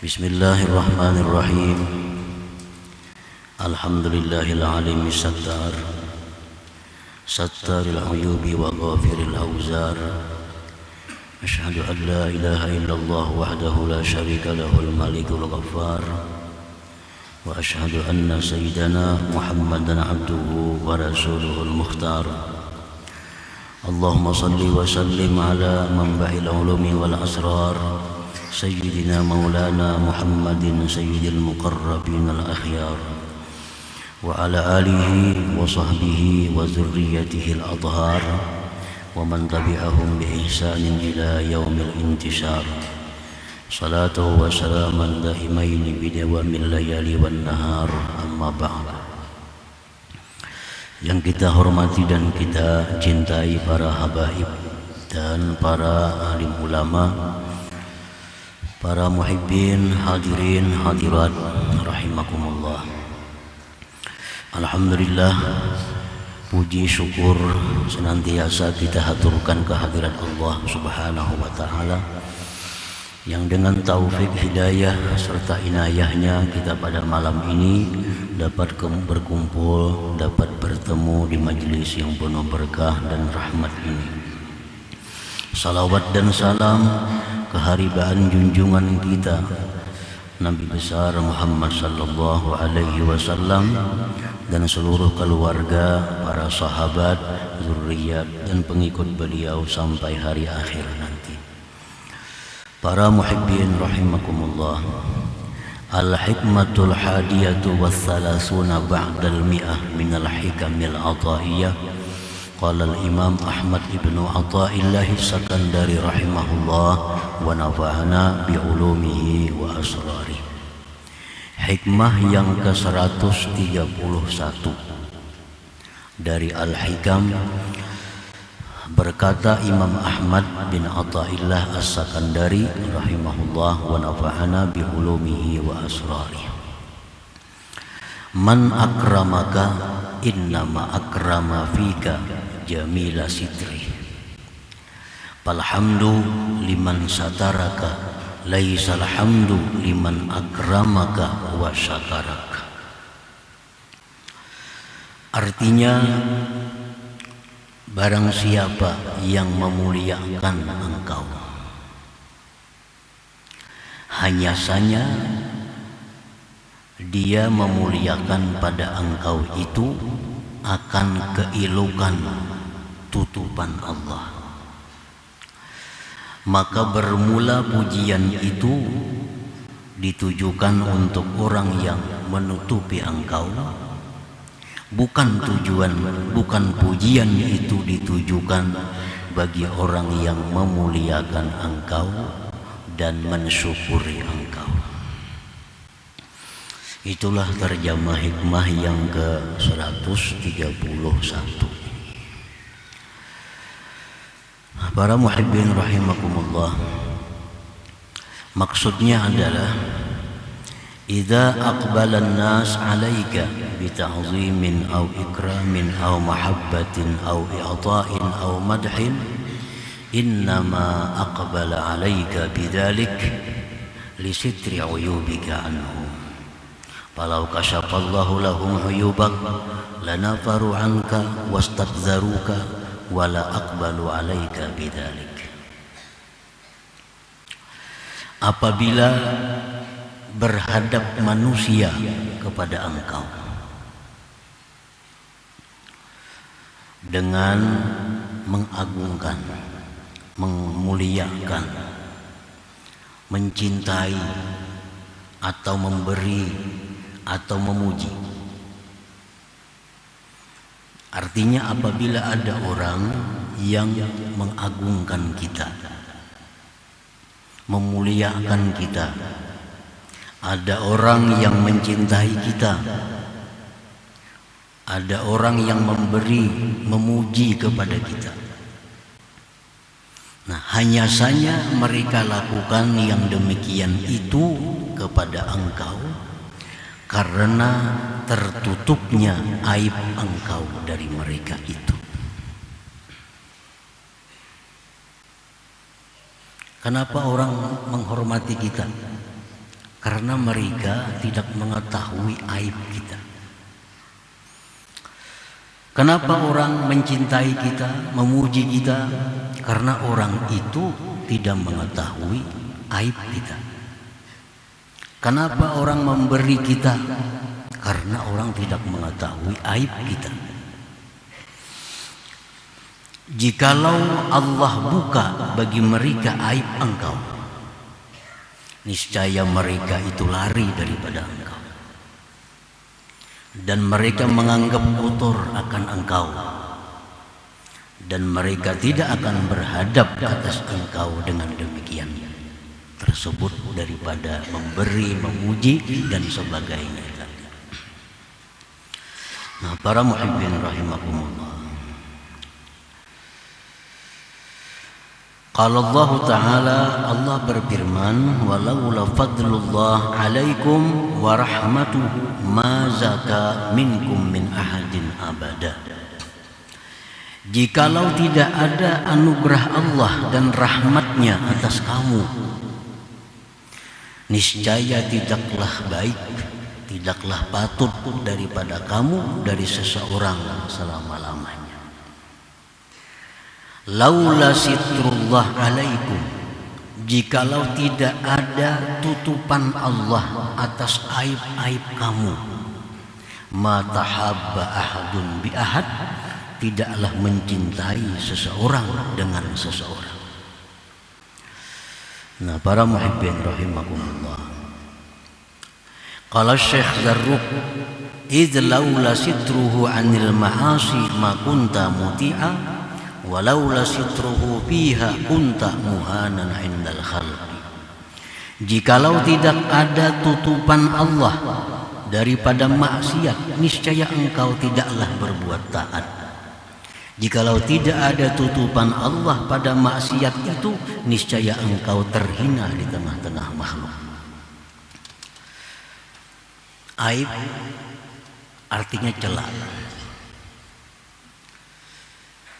Bismillahirrahmanirrahim. Alhamdulillahil alim sattar, sattaril uyubi wa ghafiril awzar. Asyhadu an la ilaha illallah wahdahu la syarika lahul malikul ghaffar. Wa asyhadu anna sayyidana Muhammadan abduhu wa rasuluhul mukhtar. Allahumma salli wa sallim ala manba'il ulumi wal asrar Sayyidina Maulana Muhammadin Sayyidil Muqarrabin al-Akhyar wa ala alihi wa sahbihi wa zurriyatihi al-adhar wa man tabi'ahum bi ihsanin ila yaumil intishar. Salatu wa salaman daimaini bidawamil layali wan nahar, amma ba'd. Yang kita hormati dan kita cintai para habaib dan para alim ulama, para muhibbin, hadirin, hadirat, rahimakumullah. Alhamdulillah, puji syukur senantiasa kita haturkan kehadirat Allah Subhanahu wa ta'ala, yang dengan taufik hidayah serta inayahnya kita pada malam ini dapat berkumpul, dapat bertemu di majelis yang penuh berkah dan rahmat ini. Salawat dan salam keharibaan junjungan kita Nabi besar Muhammad sallallahu alaihi wasallam dan seluruh keluarga, para sahabat, zuriat dan pengikut beliau sampai hari akhir nanti. Para muhibbin rahimakumullah. Al-hikmatul hadiyatu wassalasuna ba'dal mi'ah minal hikamil ataiyah. Qala al-Imam Ahmad ibnu Athaillah As-Sakandari rahimahullah wa nafa'ana bi'ulumihi wa asrari. Hikmah yang ke-131 dari Al-Hikam, berkata Imam Ahmad bin Athaillah As-Sakandari rahimahullah wa nafa'ana bi'ulumihi wa asrari. Man akramaka innama akrama fika jamila sitri. Falhamdu liman sataraka, laisal hamdu liman akramaka wa syakaraka. Artinya, barang siapa yang memuliakan engkau, hanya saja dia memuliakan pada engkau itu akan keelokan tutupan Allah. Maka bermula pujian itu ditujukan untuk orang yang menutupi engkau. Bukan pujian itu ditujukan bagi orang yang memuliakan engkau dan mensyukuri engkau. Itulah terjemah hikmah yang ke-131. Para muhibbin rahimakumullah, maksudnya adalah idza aqbala an-nas 'alaika bi ta'zimin aw ikramin aw mahabbatin aw i'ta'in aw madhin, innama aqbala 'alaika bidzalik li sitri 'uyubika anhum. Falau kasyafallahu lahum 'uyubak lanafaru 'anka wastakdzaruka wala aqbalu 'alaika bidzalik. Apabila berhadap manusia kepada engkau dengan mengagungkan, memuliakan, mencintai atau memberi atau memuji. Artinya apabila ada orang yang mengagungkan kita, memuliakan kita, ada orang yang mencintai kita, ada orang yang memberi, memuji kepada kita. Nah, hanya saja mereka lakukan yang demikian itu kepada engkau karena tertutupnya aib engkau dari mereka itu. Kenapa orang menghormati kita? karena mereka tidak mengetahui aib kita. Kenapa orang mencintai kita, memuji kita? Karena orang itu tidak mengetahui aib kita. Kenapa orang memberi kita? Karena orang tidak mengetahui aib kita. Jikalau Allah buka bagi mereka aib engkau, niscaya mereka itu lari daripada engkau. Dan mereka menganggap kotor akan engkau, dan mereka tidak akan berhadap atas engkau dengan demikian tersebut daripada memberi, memuji dan sebagainya. Nah, para muhibbin rahimakumullah, qala Allah Ta'ala, Allah berfirman, walaula fadlullah alaikum wa rahmatuhu ma zaka minkum min ahadin abada. Jikalau tidak ada anugerah Allah dan rahmatnya atas kamu, niscaya tidaklah baik, tidaklah patut daripada kamu dari seseorang selama-lamanya. Laula sitrullah alaikum, jikalau tidak ada tutupan Allah atas aib-aib kamu, ma tahabba ahadun bi ahad, tidaklah mencintai seseorang dengan seseorang. Nah, para muhibbin rahimakumullah, qala Syekh Zarruq, idh laula sitruhu anil ma'asi ma kunta muti'a, walaula sitruhu fiha kunta muhanan indal khalqi. Jikalau tidak ada tutupan Allah daripada maksiat, niscaya engkau tidaklah berbuat taat. Jikalau tidak ada tutupan Allah pada maksiat itu, niscaya engkau terhina di tengah-tengah makhluk. Aib artinya celah.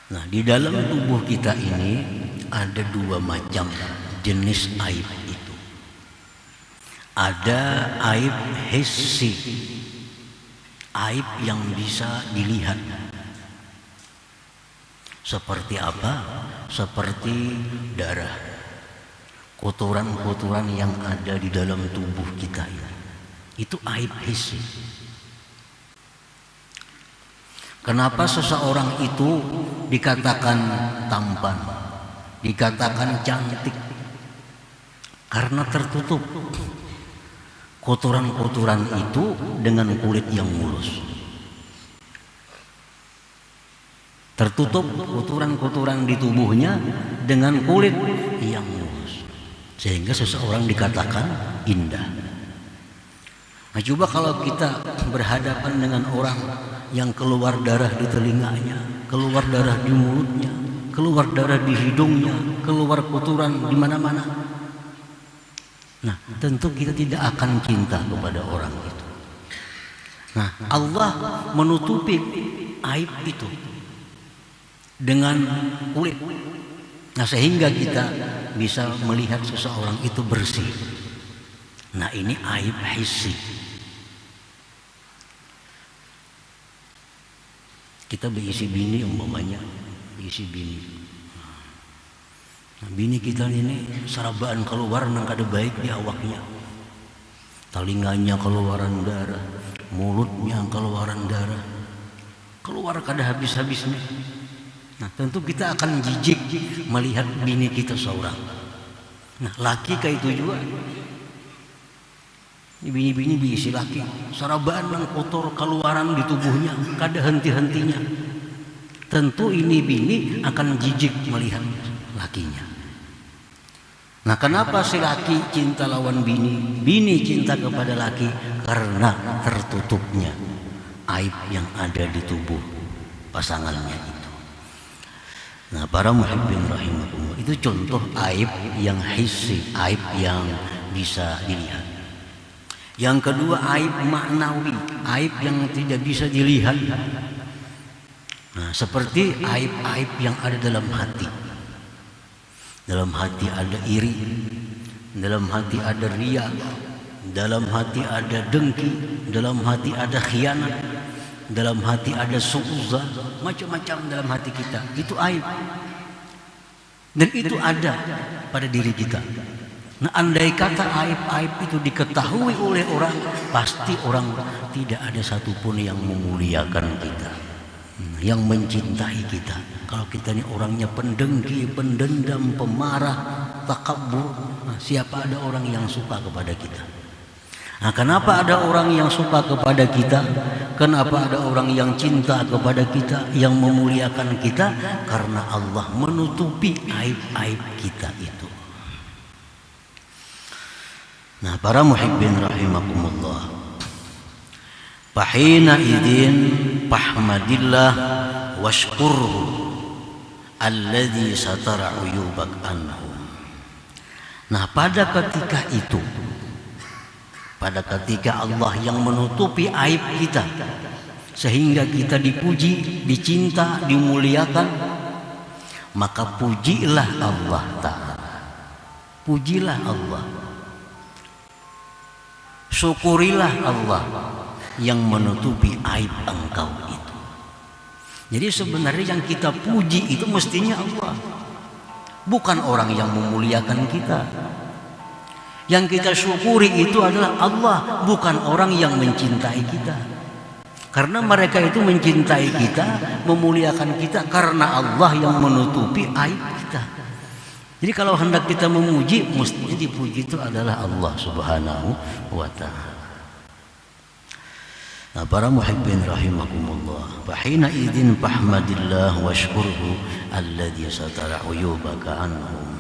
Nah, di dalam tubuh kita ini ada dua macam jenis aib itu. Ada aib hissi, aib yang bisa dilihat. Seperti apa? Seperti darah, kotoran-kotoran yang ada di dalam tubuh kita ini. Itu aib hissi. Kenapa seseorang itu dikatakan tampan, dikatakan cantik? Karena tertutup kotoran-kotoran itu dengan kulit yang mulus. Tertutup kotoran-kotoran di tubuhnya dengan kulit yang mulus, sehingga seseorang dikatakan indah. Nah, coba kalau kita berhadapan dengan orang yang keluar darah di telinganya, keluar darah di mulutnya, keluar darah di hidungnya, keluar kotoran di mana-mana. Nah, tentu kita tidak akan cinta kepada orang itu. Nah, Allah menutupi aib itu dengan kulit. Nah, sehingga kita bisa melihat seseorang itu bersih. Nah, ini aib hissi. Kita berisi bini umpamanya, berisi bini. Nah, bini kita ini sarabaan keluar nang kada baik di awaknya. Telinganya keluaran darah, mulutnya keluaran darah, keluar kada habis-habisnya. Nah, tentu kita akan jijik melihat bini kita seorang. Nah, laki kayak itu juga. Bini-bini berisi laki, sarabaan yang kotor keluaran di tubuhnya, kada henti-hentinya. Tentu ini bini akan jijik melihat lakinya. Nah, kenapa si laki cinta lawan bini, bini cinta kepada laki? Karena tertutupnya aib yang ada di tubuh pasangannya itu. Nah, para muhibbin rahimakumullah, itu contoh aib yang hissi, aib yang bisa dilihat. Yang kedua, aib maknawi, aib yang tidak bisa dilihat. Nah, seperti aib-aib yang ada dalam hati. Dalam hati ada iri, dalam hati ada riya, dalam hati ada dengki, dalam hati ada khianat, dalam hati ada su'uzan, macam-macam dalam hati kita. Itu aib. Dan itu ada pada diri kita. Nah, andai kata aib-aib itu diketahui oleh orang, pasti orang tidak ada satupun yang memuliakan kita, yang mencintai kita. Kalau kita ini orangnya pendengki, pendendam, pemarah, takabur, nah, siapa ada orang yang suka kepada kita? Nah, kenapa ada orang yang suka kepada kita? Kenapa ada orang yang cinta kepada kita, yang memuliakan kita? Karena Allah menutupi aib-aib kita itu. Nah, para muhibbin rahimakumullah, fahina idin fahmadillah washkurhu alladzi satara uyubak anhum. Nah, pada ketika itu, pada ketika Allah yang menutupi aib kita sehingga kita dipuji, dicinta, dimuliakan, maka pujilah Allah Ta'ala. Pujilah Allah. Syukurilah Allah yang menutupi aib engkau itu. Jadi sebenarnya yang kita puji itu mestinya Allah, bukan orang yang memuliakan kita. Yang kita syukuri itu adalah Allah, bukan orang yang mencintai kita. Karena mereka itu mencintai kita, memuliakan kita karena Allah yang menutupi aib kita. Jadi kalau hendak kita memuji, mestinya dipuji itu adalah Allah Subhanahu wa ta'ala. Nah, para muhibbin rahimakumullah, fahina idin fahmadillah washkurhu alladzi satara uyubaka anhum.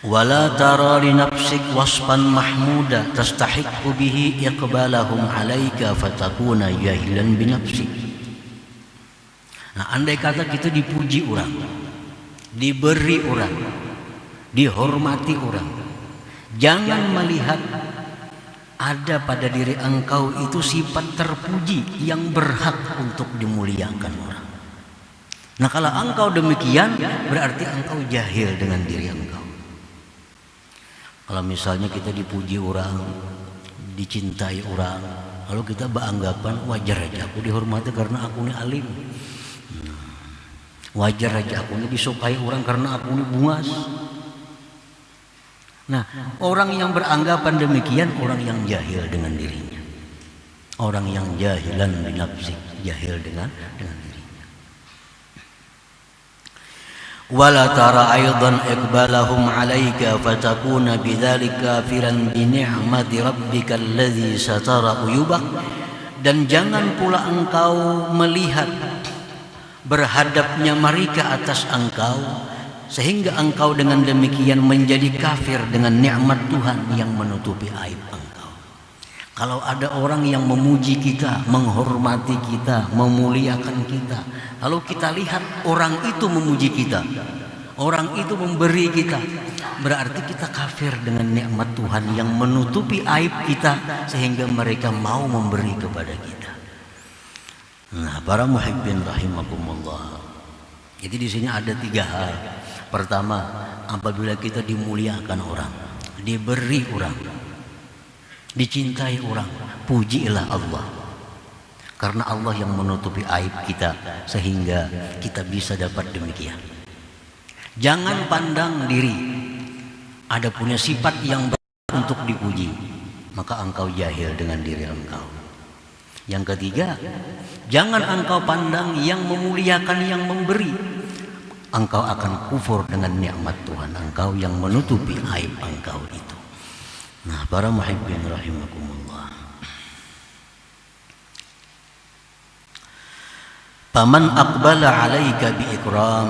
Wala tara li nafsik wasfan mahmuda tastahiqqu bihi iqbalahum 'alaika fatakuna jahilan bi nafsik. Nah, andai kata kita dipuji orang, diberi orang, dihormati orang, jangan melihat ada pada diri engkau itu sifat terpuji yang berhak untuk dimuliakan orang. Nah, kalau engkau demikian, berarti engkau jahil dengan diri engkau. Kalau misalnya kita dipuji orang, dicintai orang, lalu kita beranggapan wajar aja aku dihormati karena aku ini alim, wajar aja aku ini disukai orang karena aku ini bungas. Nah, orang yang beranggapan demikian orang yang jahil dengan dirinya, orang yang jahilan binafsi, jahil dengan dirinya. Wala tara aidan iqbalahum 'alaika fatakuna bidzalika kafiran bi ni'mati rabbikal ladzi satara uyubak. Dan jangan pula engkau melihat berhadapnya mereka atas engkau sehingga engkau dengan demikian menjadi kafir dengan nikmat Tuhan yang menutupi aib engkau. Kalau ada orang yang memuji kita, menghormati kita, memuliakan kita, lalu kita lihat orang itu memuji kita, orang itu memberi kita, berarti kita kafir dengan nikmat Tuhan yang menutupi aib kita sehingga mereka mau memberi kepada kita. Nah, para muhibbin rahimakumullah, jadi di sini ada 3 hal. Pertama, apabila kita dimuliakan orang, diberi orang, dicintai orang, pujilah Allah. Karena Allah yang menutupi aib kita sehingga kita bisa dapat demikian. Jangan pandang diri ada punya sifat yang baik untuk dipuji, maka engkau jahil dengan diri engkau. Yang ketiga, jangan engkau pandang yang memuliakan, yang memberi, engkau akan kufur dengan nikmat Tuhan engkau yang menutupi aib engkau itu. Nah, para muhibbin rahimakumullah, faman aqbala 'alaika bi ikram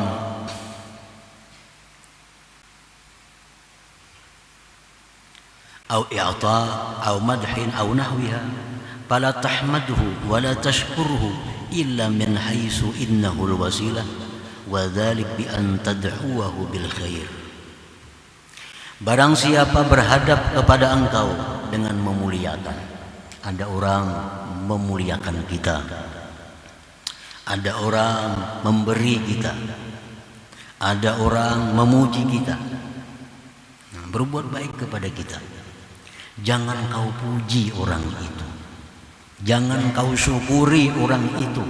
aw i'ta aw madhin aw nahwiha fala tahmadhu wa la tashkurhu illa min haitsu innahu al-wasilah wa dzalik bi an tad'uhu bil khair. Barang siapa berhadap kepada engkau dengan memuliakan, ada orang memuliakan kita, ada orang memberi kita, ada orang memuji kita, berbuat baik kepada kita, jangan kau puji orang itu, jangan kau syukuri orang itu,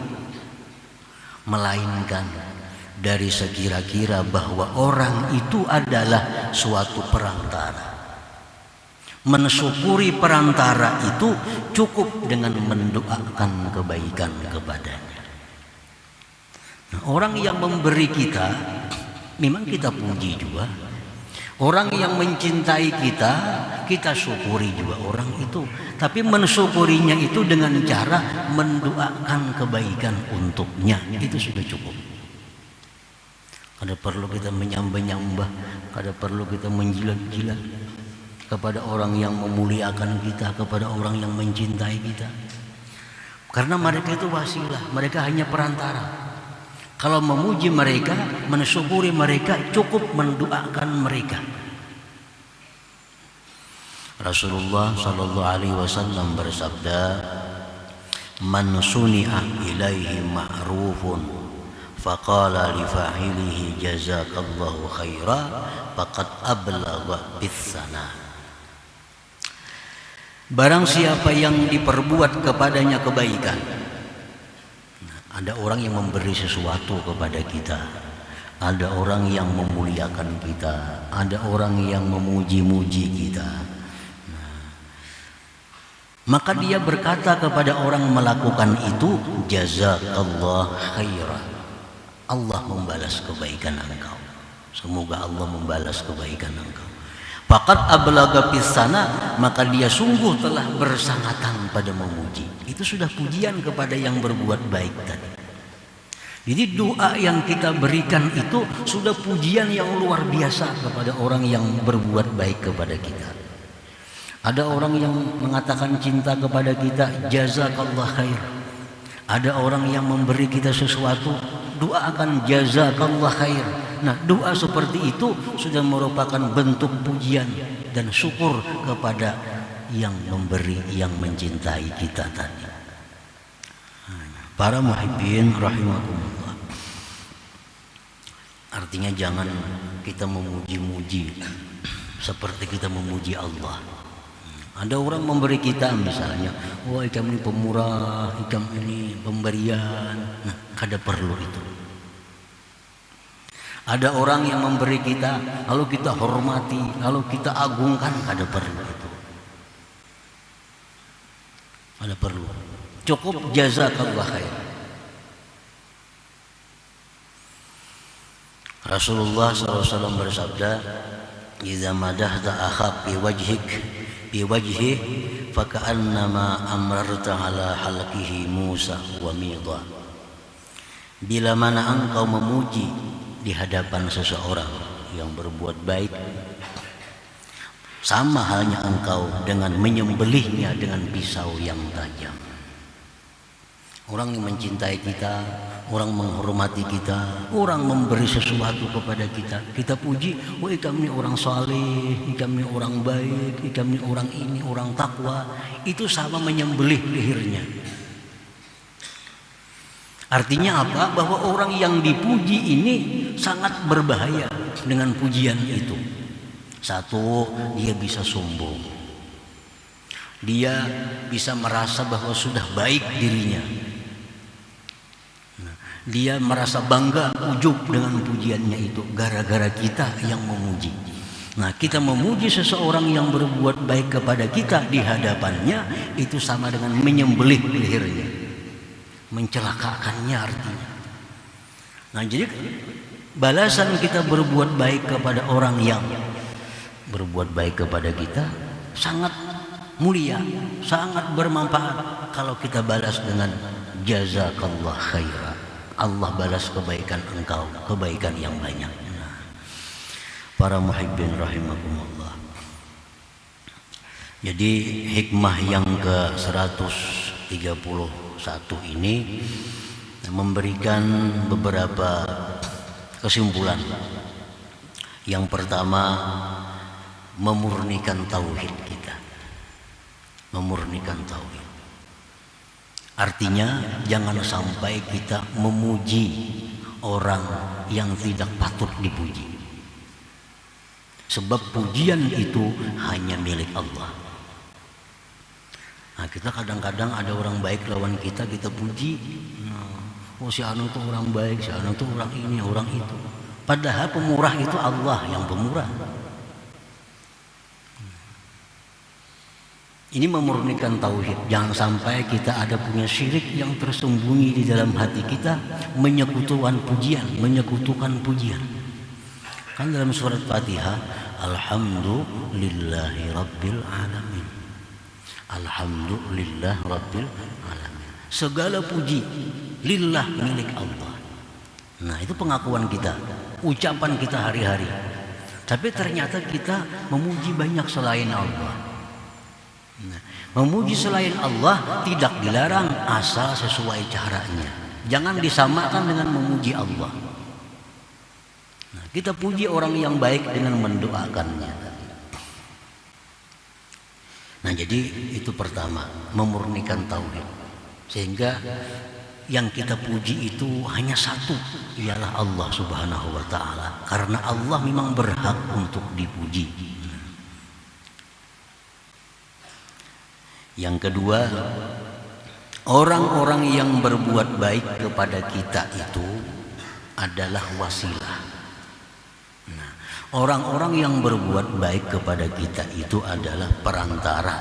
melainkan dari sekira-kira bahwa orang itu adalah suatu perantara. Mensyukuri perantara itu cukup dengan mendoakan kebaikan kepadanya. Nah, orang yang memberi kita memang kita puji juga. Orang yang mencintai kita, kita syukuri juga orang itu. Tapi mensyukurinya itu dengan cara mendoakan kebaikan untuknya. Itu sudah cukup. Kada perlu kita menyembah-nyembah, kada perlu kita menjilat-jilat kepada orang yang memuliakan kita, kepada orang yang mencintai kita. Karena mereka itu wasilah, mereka hanya perantara. Kalau memuji mereka, mensyukuri mereka, cukup mendoakan mereka. Rasulullah sallallahu alaihi wasallam bersabda, "Man suni'a ilaihi ma'rufun faqala li fa'ilihi jazakallahu khaira faqad ablagha bis-sana." Barang siapa yang diperbuat kepadanya kebaikan, ada orang yang memberi sesuatu kepada kita, ada orang yang memuliakan kita, ada orang yang memuji-muji kita. Maka dia berkata kepada orang melakukan itu, jazakallah khairan. Allah membalas kebaikan engkau. Semoga Allah membalas kebaikan engkau. Faqad ablagha bis-sana, maka dia sungguh telah bersangatan pada memuji. Itu sudah pujian kepada yang berbuat baik tadi. Jadi doa yang kita berikan itu sudah pujian yang luar biasa kepada orang yang berbuat baik kepada kita. Ada orang yang mengatakan cinta kepada kita, jazakallah khair. Ada orang yang memberi kita sesuatu, doakan jazakallah khair. Nah, doa seperti itu sudah merupakan bentuk pujian dan syukur kepada yang memberi, yang mencintai kita tadi. Para muhibbin rahimakumullah. Artinya jangan kita memuji-muji seperti kita memuji Allah. Ada orang memberi kita misalnya, wah ikam ini pemurah, ikam ini pemberian. Nah, kada perlu itu. Ada orang yang memberi kita, lalu kita hormati, lalu kita agungkan, kada perlu itu. Kada perlu. Cukup jazakallah khair. Rasulullah SAW bersabda, "Idza madahta akhak bi wajhi faka'annama amrarta ala halqihi Musa wa Midha." Bila mana engkau memuji di hadapan seseorang yang berbuat baik, sama halnya engkau dengan menyembelihnya dengan pisau yang tajam. Orang yang mencintai kita, orang menghormati kita, orang memberi sesuatu kepada kita, kita puji, wah ikam ini orang saleh, ikam ini orang baik, ikam ini orang takwa. Itu sama menyembelih lehernya. Artinya apa? Bahwa orang yang dipuji ini sangat berbahaya dengan pujian itu. Satu, dia bisa sombong. Dia bisa merasa bahwa sudah baik dirinya. Dia merasa bangga, ujub dengan pujiannya itu gara-gara kita yang memuji. Nah, kita memuji seseorang yang berbuat baik kepada kita di hadapannya, itu sama dengan menyembelih lehernya, mencelakakannya artinya. Nah, jadi balasan kita berbuat baik kepada orang yang berbuat baik kepada kita sangat mulia, sangat bermanfaat kalau kita balas dengan jazakallah khairan. Allah balas kebaikan engkau, kebaikan yang banyak. Nah, para muhibbin rahimakumullah. Jadi hikmah yang ke-131 ini memberikan beberapa kesimpulan. Yang pertama, memurnikan tauhid kita. Memurnikan tauhid. Artinya jangan sampai kita memuji orang yang tidak patut dipuji. Sebab pujian itu hanya milik Allah. Nah, kita kadang-kadang ada orang baik lawan kita, kita puji. Oh si anu tuh orang baik, si anu tuh orang ini, orang itu. Padahal pemurah itu Allah yang pemurah. Ini memurnikan tauhid. Jangan sampai kita ada punya syirik yang tersembunyi di dalam hati kita, menyekutukan pujian. Kan dalam surat Fatihah, Alhamdulillahi Rabbil Alamin. Alhamdulillah Rabbil Alamin. Segala puji lillah, milik Allah. Nah, itu pengakuan kita, ucapan kita hari-hari. Tapi ternyata kita memuji banyak selain Allah. Nah, memuji selain Allah tidak dilarang asal sesuai caranya. Jangan disamakan dengan memuji Allah. Nah, kita puji orang yang baik dengan mendoakannya. Nah, jadi itu pertama, memurnikan tauhid. Sehingga yang kita puji itu hanya satu, ialah Allah Subhanahu wa ta'ala. Karena Allah memang berhak untuk dipuji. Yang kedua, orang-orang yang berbuat baik kepada kita itu adalah wasilah. Nah, orang-orang yang berbuat baik kepada kita itu adalah perantara.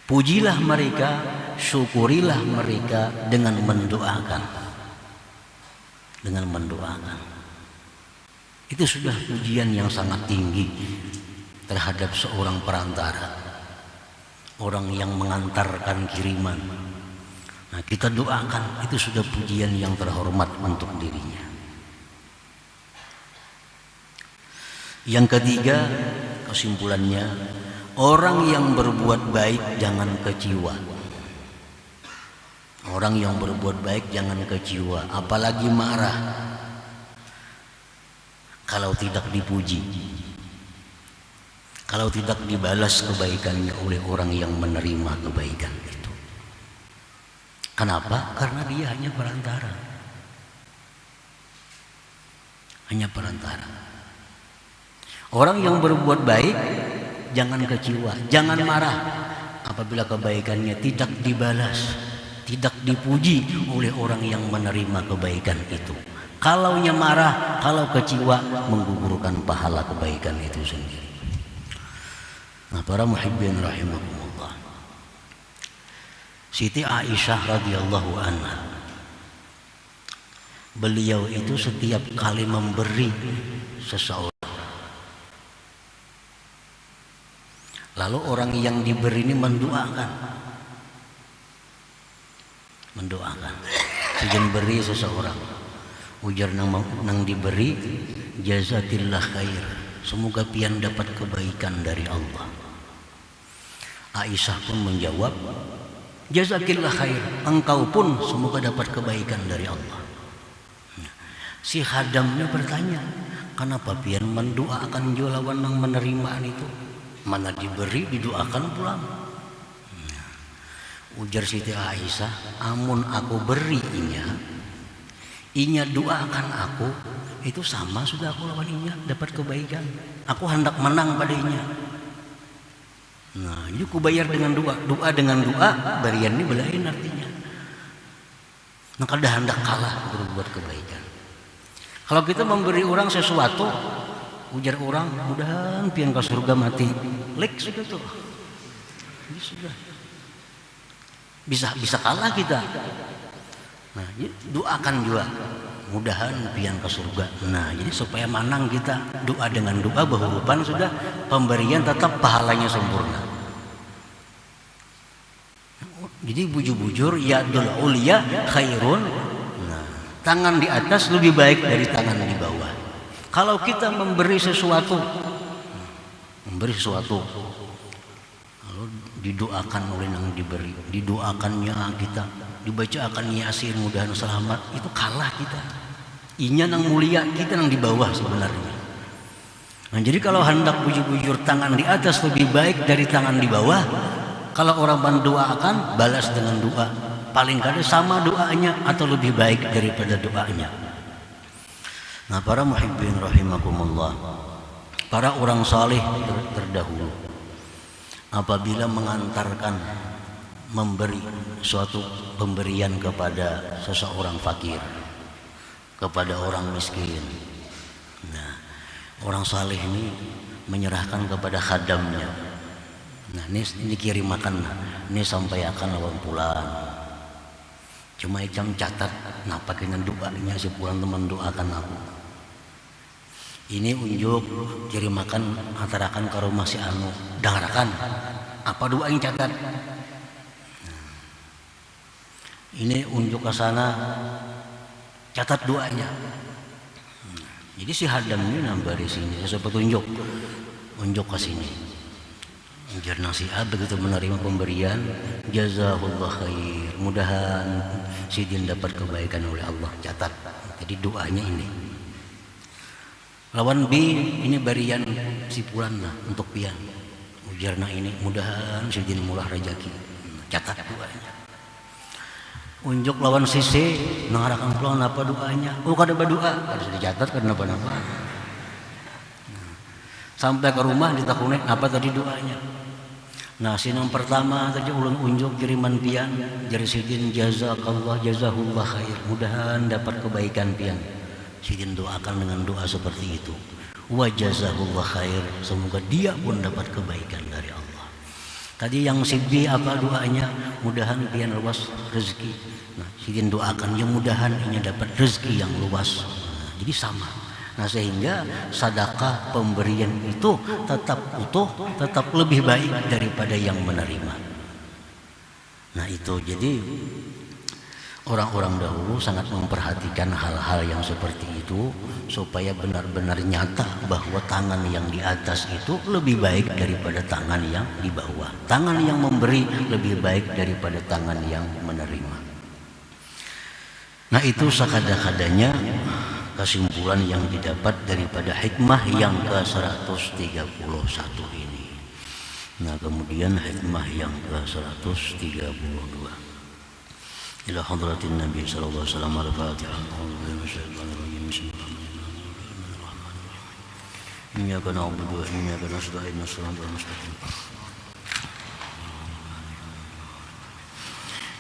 Pujilah mereka, syukurilah mereka dengan mendoakan. Itu sudah pujian yang sangat tinggi terhadap seorang perantara, orang yang mengantarkan kiriman. Nah, kita doakan, itu sudah pujian yang terhormat untuk dirinya. Yang ketiga, kesimpulannya, orang yang berbuat baik jangan kecewa. Orang yang berbuat baik jangan kecewa, apalagi marah kalau tidak dipuji, kalau tidak dibalas kebaikannya oleh orang yang menerima kebaikan itu. Kenapa? Karena dia hanya perantara. Orang yang berbuat baik jangan kecewa, jangan marah apabila kebaikannya tidak dibalas, tidak dipuji oleh orang yang menerima kebaikan itu. Kalaunya marah, kalau kecewa, menggugurkan pahala kebaikan itu sendiri. Nah, para muhibbin rahimakumullah, Siti Aisyah radhiyallahu anha, beliau itu setiap kali memberi seseorang, lalu orang yang diberi ini mendoakan. Sejen beri seseorang, ujar nang diberi, jazakillah khair, semoga pian dapat kebaikan dari Allah. Aisyah pun menjawab, jazakillah khair, engkau pun semoga dapat kebaikan dari Allah. Si khadamnya bertanya, kenapa pian mendoakan jolawan yang menerima itu? Mana diberi didoakan pulang. Ujar Siti Aisyah, amun aku beri inya doakan aku, itu sama sudah aku lawan inya dapat kebaikan. Aku hendak menang pada inya. Nah, ini ku bayar dengan doa dengan doa, barian ini belain artinya. Nah, kada hendak kalah berbuat kebaikan. Kalau kita memberi orang sesuatu, ujar orang, mudahan pian ke surga mati, lek sudah tuh, ini sudah bisa kalah kita. Nah, doakan juga, mudahan pian ke surga. Nah, jadi supaya menang kita, doa dengan doa berhubungan sudah pemberian tetap pahalanya sempurna. Jadi bujur-bujur, yadul ulia khairun. Nah, tangan di atas lebih baik dari tangan di bawah. Kalau kita memberi sesuatu, lalu didoakan oleh yang diberi, didoakannya kita, dibacakan yasin mudahan selamat, itu kalah kita. Inya nang mulia, kita nang di bawah sebenarnya. Nah, jadi kalau hendak bujur-bujur tangan di atas lebih baik dari tangan di bawah. Kalau orang mendoakan, balas dengan doa. Paling kada sama doanya atau lebih baik daripada doanya. Nah, para muhibbin rahimakumullah, Para orang saleh terdahulu apabila mengantarkan memberi suatu pemberian kepada seseorang fakir, kepada orang miskin. Nah, orang saleh ini menyerahkan kepada khadamnya. Nah, ini kirim makan, ini sampaikan lawan pulang. Cuma icang catat, nah pakainya doanya si pulang teman doakan aku. Ini unjuk kirim makan antarakan ke rumah si anu, dangarakan apa doanya catat. Ini unjuk ke sana, catat doanya. Jadi si hadam ini nambah di sini, saya petunjuk, unjuk ke sini. Jarna si A begitu menerima pemberian, jazakallah khair. Mudahan si Din dapat kebaikan oleh Allah, catat. Jadi doanya ini. Lawan B ini barian si Pulan lah untuk pian. Ujarna ini mudahan si Din mulah rezeki, catat doanya. Unjuk lawan sisi nangarakan pulang apa doanya? Oh kada berdoa, harus dicatat karena apa-apa. Sampai ke rumah ditakunin apa tadi doanya. Nah sinang pertama tadi ulun unjuk kiriman pian jari sidin jazakallah jazahullah khair. Mudahan dapat kebaikan pian. Sidin doakan dengan doa seperti itu. Wa jazahullah khair, semoga dia pun dapat kebaikan dari Allah. Tadi yang Sibi apa doanya? Mudahan pian luas rezeki. Nah, sidin doakan yang mudahan ini dapat rezeki yang luas. Nah, jadi sama. Nah, sehingga sedekah pemberian itu tetap utuh, tetap lebih baik daripada yang menerima. Nah, itu jadi orang-orang dahulu sangat memperhatikan hal-hal yang seperti itu supaya benar-benar nyata bahwa tangan yang di atas itu lebih baik daripada tangan yang di bawah. Tangan yang memberi lebih baik daripada tangan yang menerima. Nah, itu sekada-kadanya kesimpulan yang didapat daripada hikmah yang ke-131 ini. Nah, kemudian hikmah yang ke-132. Ila hadratin Nabi sallallahu alaihi wasallam al-Fatihah. A'udzu minasyaitonir rajim. Bismillahirrahmanirrahim. Iyyaka na'budu wa iyyaka nasta'in. Shiratal mustaqim.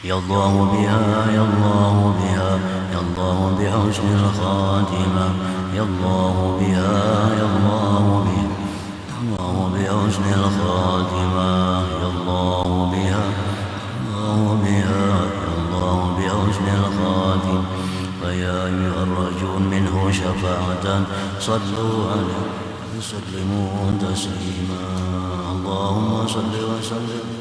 Ya Allah biha ya Allah biha ya Allah bi husnil khatimah ya Allah biha ya Allah biha ya Allah bi husnil khatimah ya Allah biha ya Allah biha بحسن الخاتم فيا أيها الرجل منه شفاعة صلوا عليه وسلموا تسليما اللهم صل وسلم